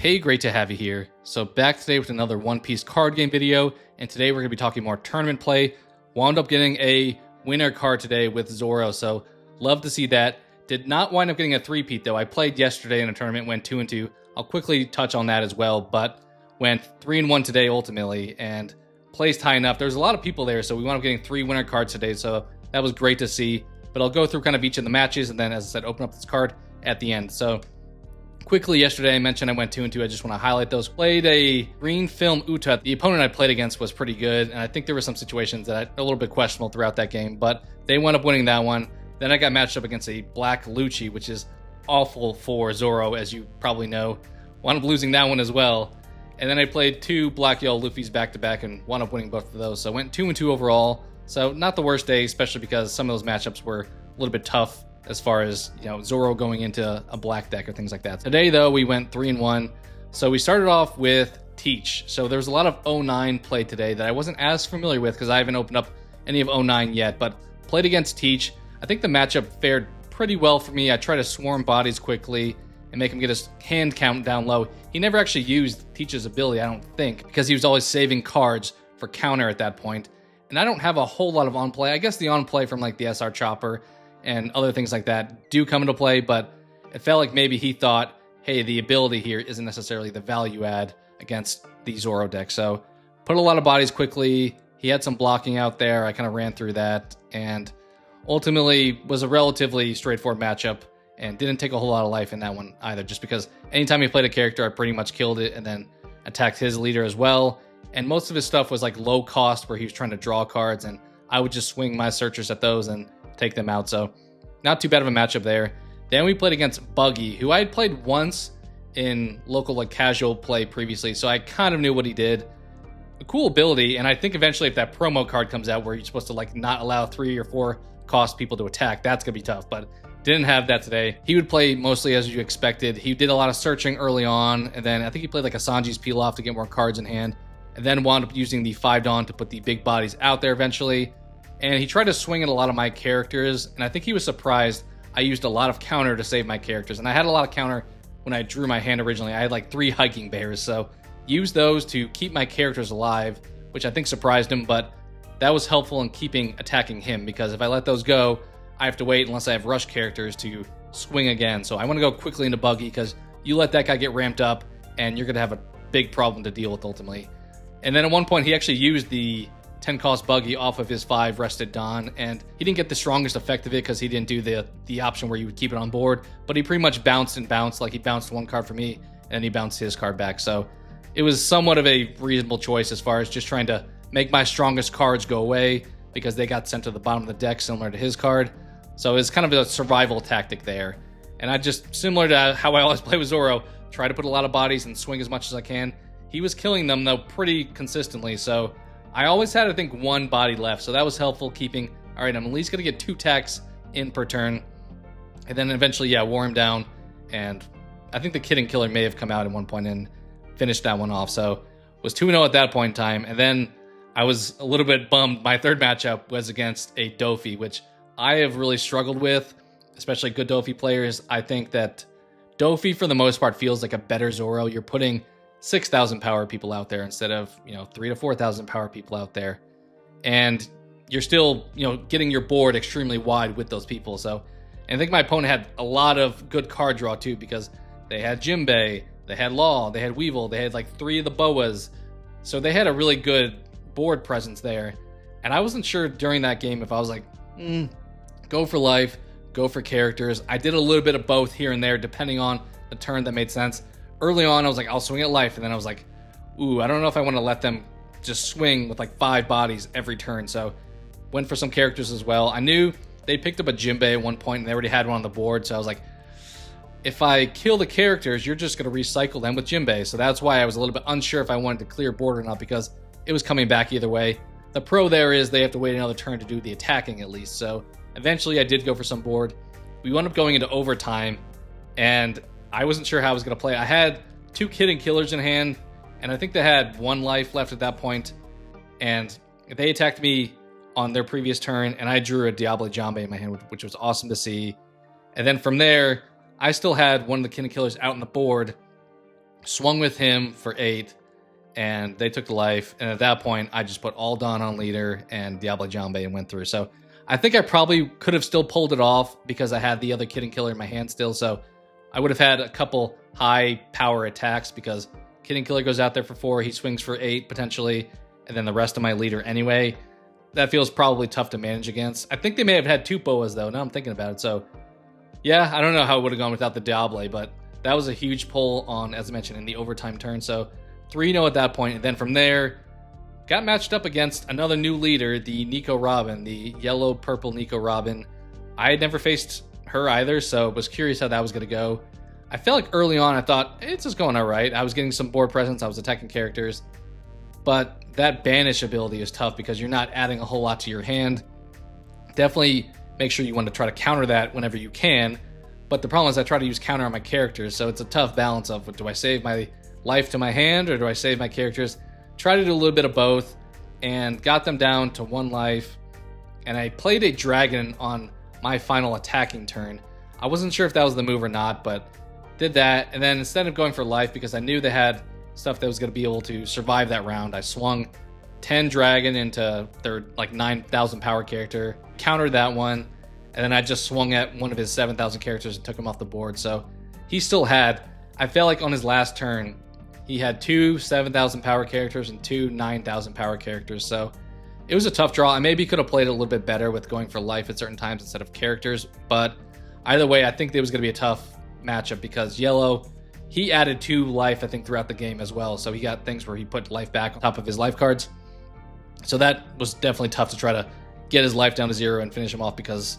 Hey, great to have you here. So back today with another One Piece card game video, and today we're going to be talking more tournament play. Wound up getting a winner card today with Zoro, so love to see that. Did not wind up getting a three-peat though. I played yesterday in a tournament, went 2-2. I'll quickly touch on that as well, but went 3-1 today ultimately, and placed high enough. There's a lot of people there, so we wound up getting 3 winner cards today, so that was great to see. But I'll go through kind of each of the matches, and then, as I said, open up this card at the end. So quickly, yesterday I mentioned I went 2-2. I just want to highlight those. Played a green film Uta. The opponent I played against was pretty good, and I think there were some situations that a little bit questionable throughout that game, but they wound up winning that one. Then I got matched up against a black Lucci, which is awful for Zoro, as you probably know. Wound up losing that one as well. And then I played 2 black yellow Luffys back-to-back and wound up winning both of those. So I went 2-2 overall. So not the worst day, especially because some of those matchups were a little bit tough as far as, Zoro going into a black deck or things like that. Today, though, we went 3-1. So we started off with Teach. So there's a lot of 09 play today that I wasn't as familiar with because I haven't opened up any of 09 yet, but played against Teach. I think the matchup fared pretty well for me. I tried to swarm bodies quickly and make him get his hand count down low. He never actually used Teach's ability, I don't think, because he was always saving cards for counter at that point. And I don't have a whole lot of on-play. I guess the on-play from like the SR Chopper and other things like that do come into play, but it felt like maybe he thought, hey, the ability here isn't necessarily the value add against the Zoro deck. So put a lot of bodies quickly. He had some blocking out there. I kind of ran through that, and ultimately was a relatively straightforward matchup and didn't take a whole lot of life in that one either, just because anytime he played a character, I pretty much killed it and then attacked his leader as well. And most of his stuff was like low cost where he was trying to draw cards, and I would just swing my searchers at those and take them out. So not too bad of a matchup there. Then we played against Buggy, who I had played once in local like casual play previously, so I kind of knew what he did. A cool ability, and I think eventually if that promo card comes out where you're supposed to like not allow 3 or 4 cost people to attack, that's gonna be tough, but didn't have that today. He would play mostly as you expected. He did a lot of searching early on, and then I think he played like a Sanji's peel off to get more cards in hand, and then wound up using the 5 Dawn to put the big bodies out there eventually. And he tried to swing at a lot of my characters, and I think he was surprised I used a lot of counter to save my characters. And I had a lot of counter when I drew my hand originally. I had like 3 hiking bears, so used those to keep my characters alive, which I think surprised him, but that was helpful in keeping attacking him, because if I let those go, I have to wait unless I have rush characters to swing again. So I want to go quickly into Buggy, because you let that guy get ramped up and you're going to have a big problem to deal with ultimately. And then at one point he actually used the 10 cost Buggy off of his 5 rested Dawn, and he didn't get the strongest effect of it because he didn't do the option where you would keep it on board, but he pretty much bounced and bounced. Like he bounced 1 card for me and then he bounced his card back. So it was somewhat of a reasonable choice as far as just trying to make my strongest cards go away because they got sent to the bottom of the deck similar to his card. So it's kind of a survival tactic there. And I just, similar to how I always play with Zoro, try to put a lot of bodies and swing as much as I can. He was killing them though pretty consistently, so I always had, I think, 1 body left, so that was helpful, keeping, all right, I'm at least going to get 2 attacks in per turn. And then eventually, wore him down, and I think the Kid and Killer may have come out at one point and finished that one off, so was 2-0 at that point in time. And then I was a little bit bummed. My third matchup was against a Dofi, which I have really struggled with, especially good Dofi players. I think that Dofi, for the most part, feels like a better Zoro. You're putting 6,000 power people out there instead of 3,000 to 4,000 power people out there, and you're still getting your board extremely wide with those people. So, and I think my opponent had a lot of good card draw too, because they had Jinbei, they had Law, they had Weevil, they had like 3 of the Boas, so they had a really good board presence there. And I wasn't sure during that game if I was like, go for life, go for characters. I did a little bit of both here and there depending on the turn that made sense. Early on, I was like, I'll swing at life. And then I was like, ooh, I don't know if I want to let them just swing with like 5 bodies every turn. So went for some characters as well. I knew they picked up a Jinbei at one point and they already had one on the board. So I was like, if I kill the characters, you're just going to recycle them with Jinbei. So that's why I was a little bit unsure if I wanted to clear board or not, because it was coming back either way. The pro there is they have to wait another turn to do the attacking at least. So eventually I did go for some board. We wound up going into overtime, and I wasn't sure how I was going to play. I had 2 Kid and Killers in hand, and I think they had 1 life left at that point, and they attacked me on their previous turn, and I drew a Diablo Jambe in my hand, which was awesome to see. And then from there, I still had one of the Kid and Killers out on the board, swung with him for 8, and they took the life. And at that point, I just put all Dawn on leader and Diablo Jambe and went through. So I think I probably could have still pulled it off because I had the other Kitten Killer in my hand still. So I would have had a couple high power attacks because Kitten Killer goes out there for 4, he swings for 8 potentially, and then the rest of my leader anyway. That feels probably tough to manage against. I think they may have had 2 boas though, now I'm thinking about it. So yeah, I don't know how it would have gone without the Diable, but that was a huge pull on, as I mentioned, in the overtime turn. So 3-0 at that point, and then from there, got matched up against another new leader, the Nico Robin, the yellow-purple Nico Robin. I had never faced her either, so was curious how that was going to go. I felt like early on, I thought, it's just going all right. I was getting some board presence, I was attacking characters, but that Banish ability is tough because you're not adding a whole lot to your hand. Definitely make sure you want to try to counter that whenever you can, but the problem is I try to use counter on my characters, so it's a tough balance of, do I save my life to my hand or do I save my characters? Try to do a little bit of both and got them down to 1 life. And I played a dragon on my final attacking turn. I wasn't sure if that was the move or not, but did that. And then instead of going for life, because I knew they had stuff that was going to be able to survive that round, I swung 10 dragon into their like 9,000 power character, countered that one, and then I just swung at one of his 7,000 characters and took him off the board. So he still had, I felt like on his last turn, he had 2 7,000 power characters and 2 9,000 power characters. So it was a tough draw. I maybe could have played it a little bit better with going for life at certain times instead of characters. But either way, I think it was going to be a tough matchup because yellow, he added 2 life, I think, throughout the game as well. So he got things where he put life back on top of his life cards. So that was definitely tough to try to get his life down to 0 and finish him off because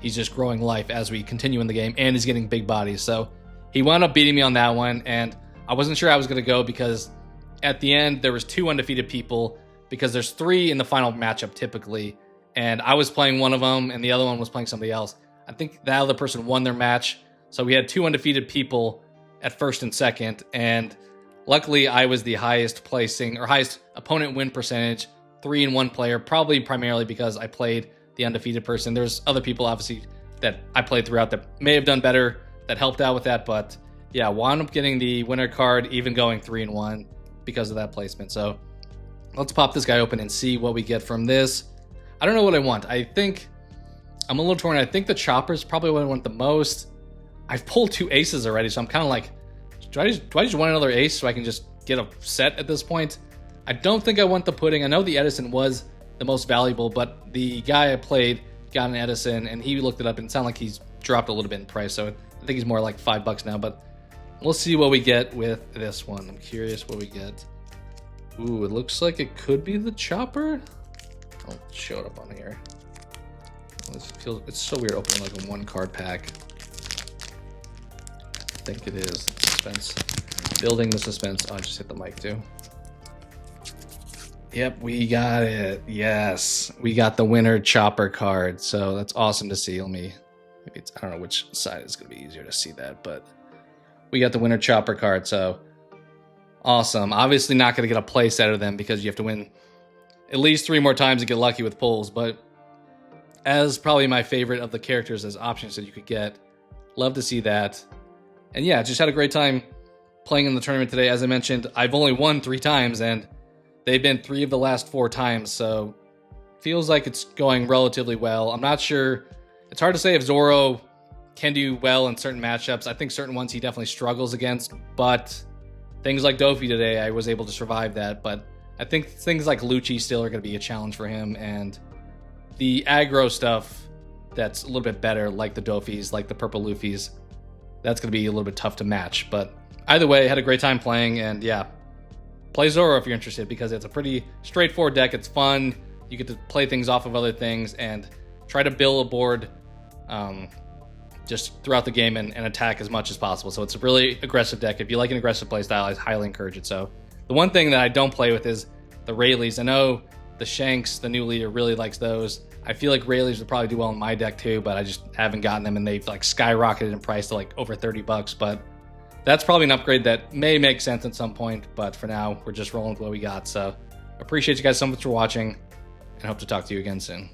he's just growing life as we continue in the game and he's getting big bodies. So he wound up beating me on that one, and I wasn't sure I was going to go because at the end there was 2 undefeated people because there's 3 in the final matchup typically, and I was playing one of them and the other one was playing somebody else. I think that other person won their match, so we had 2 undefeated people at first and second, and luckily I was the highest placing or highest opponent win percentage, 3-1 player, probably primarily because I played the undefeated person. There's other people obviously that I played throughout that may have done better that helped out with that, but yeah, wound up getting the winner card, even going 3-1 because of that placement. So let's pop this guy open and see what we get from this. I don't know what I want. I think I'm a little torn. I think the chopper is probably what I want the most. I've pulled 2 aces already, so I'm kind of like, do I just want another ace so I can just get a set at this point? I don't think I want the pudding. I know the Edison was the most valuable, but the guy I played got an Edison, and he looked it up, and it sounded like he's dropped a little bit in price, so I think he's more like $5 now, but we'll see what we get with this one. I'm curious what we get. Ooh, it looks like it could be the chopper. I'll show it up on here. It's so weird opening like a 1 card pack. I think it is. Suspense. Building the suspense. Oh, I just hit the mic too. Yep, we got it. Yes, we got the winner chopper card. So that's awesome to see. Maybe it's, I don't know which side is going to be easier to see that, but we got the winner chopper card. So awesome. Obviously not going to get a place out of them because you have to win at least 3 more times to get lucky with pulls, but as probably my favorite of the characters as options that you could get, love to see that. And yeah, just had a great time playing in the tournament today. As I mentioned, I've only won 3 times and they've been 3 of the last 4 times, so feels like it's going relatively well. I'm not sure. It's hard to say if Zoro can do well in certain matchups. I think certain ones he definitely struggles against, but things like Dofi today, I was able to survive that. But I think things like Lucci still are going to be a challenge for him, and the aggro stuff that's a little bit better, like the Dofis, like the purple Luffys, that's going to be a little bit tough to match. But either way, had a great time playing, and yeah, play Zoro if you're interested because it's a pretty straightforward deck. It's fun. You get to play things off of other things and try to build a board just throughout the game and attack as much as possible. So it's a really aggressive deck. If you like an aggressive play style, I highly encourage it. So the one thing that I don't play with is the Rayleighs. I know the Shanks, the new leader, really likes those. I feel like Rayleighs would probably do well in my deck too, but I just haven't gotten them, and they've like skyrocketed in price to like over $30. But that's probably an upgrade that may make sense at some point. But for now, we're just rolling with what we got. So appreciate you guys so much for watching, and hope to talk to you again soon.